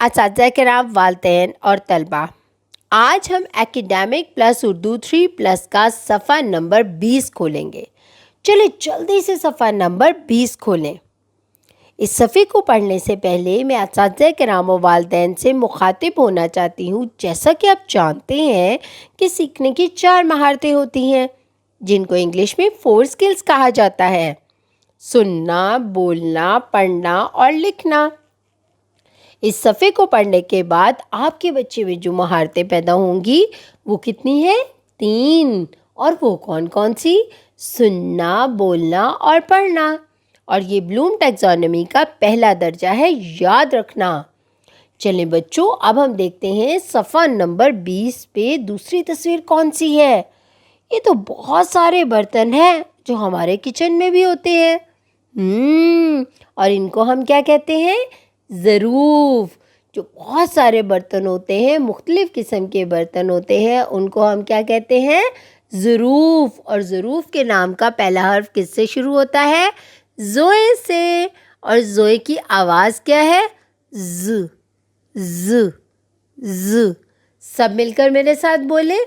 اساتذہ کرام، والدین اور طلبہ۔ آج ہم ایکیڈیمک پلس اردو 3+ کا صفحہ نمبر 20 کھولیں گے۔ چلے جلدی سے صفحہ نمبر 20 کھولیں۔ اس صفحے کو پڑھنے سے پہلے میں اساتذہ کرام و والدین سے مخاطب ہونا چاہتی ہوں۔ جیسا کہ آپ جانتے ہیں کہ سیکھنے کی 4 مہارتیں ہوتی ہیں، جن کو انگلش میں 4 اسکلز کہا جاتا ہے: سننا، بولنا، پڑھنا اور لکھنا۔ اس صفحے کو پڑھنے کے بعد آپ کے بچے میں جو مہارتیں پیدا ہوں گی وہ کتنی ہیں؟ 3۔ اور وہ کون کون سی؟ سننا، بولنا اور پڑھنا۔ اور یہ بلوم ٹیکزانومی کا پہلا درجہ ہے، یاد رکھنا۔ چلیں بچوں، اب ہم دیکھتے ہیں صفحہ نمبر 20 پہ دوسری تصویر کون سی ہے۔ یہ تو بہت سارے برتن ہیں جو ہمارے کچن میں بھی ہوتے ہیں۔ اور ان کو ہم کیا کہتے ہیں؟ ظروف۔ جو بہت سارے برتن ہوتے ہیں، مختلف قسم کے برتن ہوتے ہیں، ان کو ہم کیا کہتے ہیں؟ ظروف۔ اور ظروف کے نام کا پہلا حرف کس سے شروع ہوتا ہے؟ زوئے سے۔ اور زوئے کی آواز کیا ہے؟ ز ز ز۔ سب مل کر میرے ساتھ بولیں،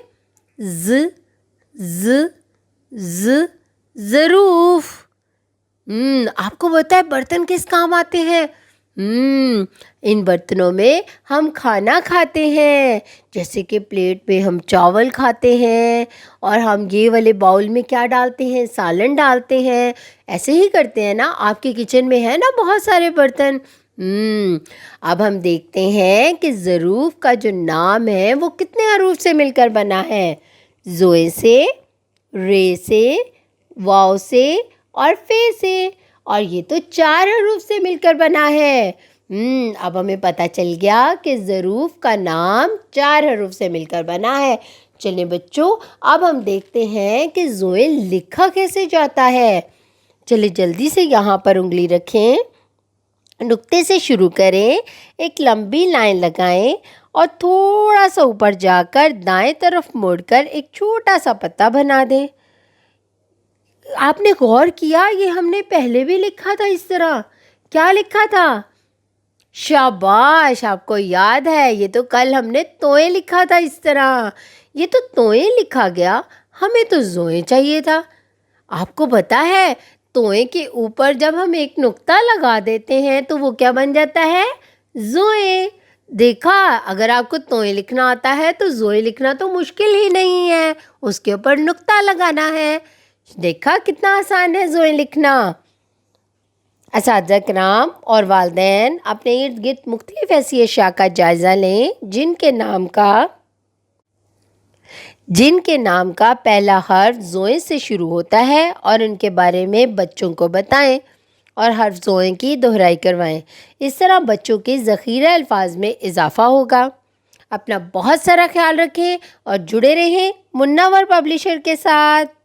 ز ز ز، ظروف۔ آپ کو پتہ ہے برتن کس کام آتے ہیں؟ ان برتنوں میں ہم کھانا کھاتے ہیں، جیسے کہ پلیٹ پہ ہم چاول کھاتے ہیں، اور ہم یہ والے باؤل میں کیا ڈالتے ہیں؟ سالن ڈالتے ہیں۔ ایسے ہی کرتے ہیں نا؟ آپ کے کچن میں ہے نا بہت سارے برتن۔ اب ہم دیکھتے ہیں کہ ظروف کا جو نام ہے وہ کتنے حروف سے مل کر بنا ہے؟ زوئے سے، رے سے، واو سے اور فے سے۔ اور یہ تو 4 حروف سے مل کر بنا ہے۔ اب ہمیں پتہ چل گیا کہ ظروف کا نام 4 حروف سے مل کر بنا ہے۔ چلیں بچوں، اب ہم دیکھتے ہیں کہ زوئے لکھا کیسے جاتا ہے۔ چلیں جلدی سے یہاں پر انگلی رکھیں، نقطے سے شروع کریں، ایک لمبی لائن لگائیں اور تھوڑا سا اوپر جا کر دائیں طرف موڑ کر ایک چھوٹا سا پتا بنا دیں۔ آپ نے غور کیا؟ یہ ہم نے پہلے بھی لکھا تھا اس طرح۔ کیا لکھا تھا؟ شاباش، آپ کو یاد ہے۔ یہ تو کل ہم نے توئیں لکھا تھا اس طرح۔ یہ تو توئیں لکھا گیا، ہمیں تو زوئیں چاہیے تھا۔ آپ کو پتہ ہے توئیں کے اوپر جب ہم ایک نقطہ لگا دیتے ہیں تو وہ کیا بن جاتا ہے؟ زوئیں۔ دیکھا، اگر آپ کو توئیں لکھنا آتا ہے تو زوئیں لکھنا تو مشکل ہی نہیں ہے، اس کے اوپر نقطہ لگانا ہے۔ دیکھا کتنا آسان ہے زوئیں لکھنا۔ اساتذہ کرام اور والدین اپنے ارد گرد مختلف ایسی اشیاء کا جائزہ لیں جن کے نام کا پہلا حرف زوئیں سے شروع ہوتا ہے، اور ان کے بارے میں بچوں کو بتائیں اور حرف زوئیں کی دہرائی کروائیں۔ اس طرح بچوں کے ذخیرہ الفاظ میں اضافہ ہوگا۔ اپنا بہت سارا خیال رکھیں اور جڑے رہیں منور پبلشر کے ساتھ۔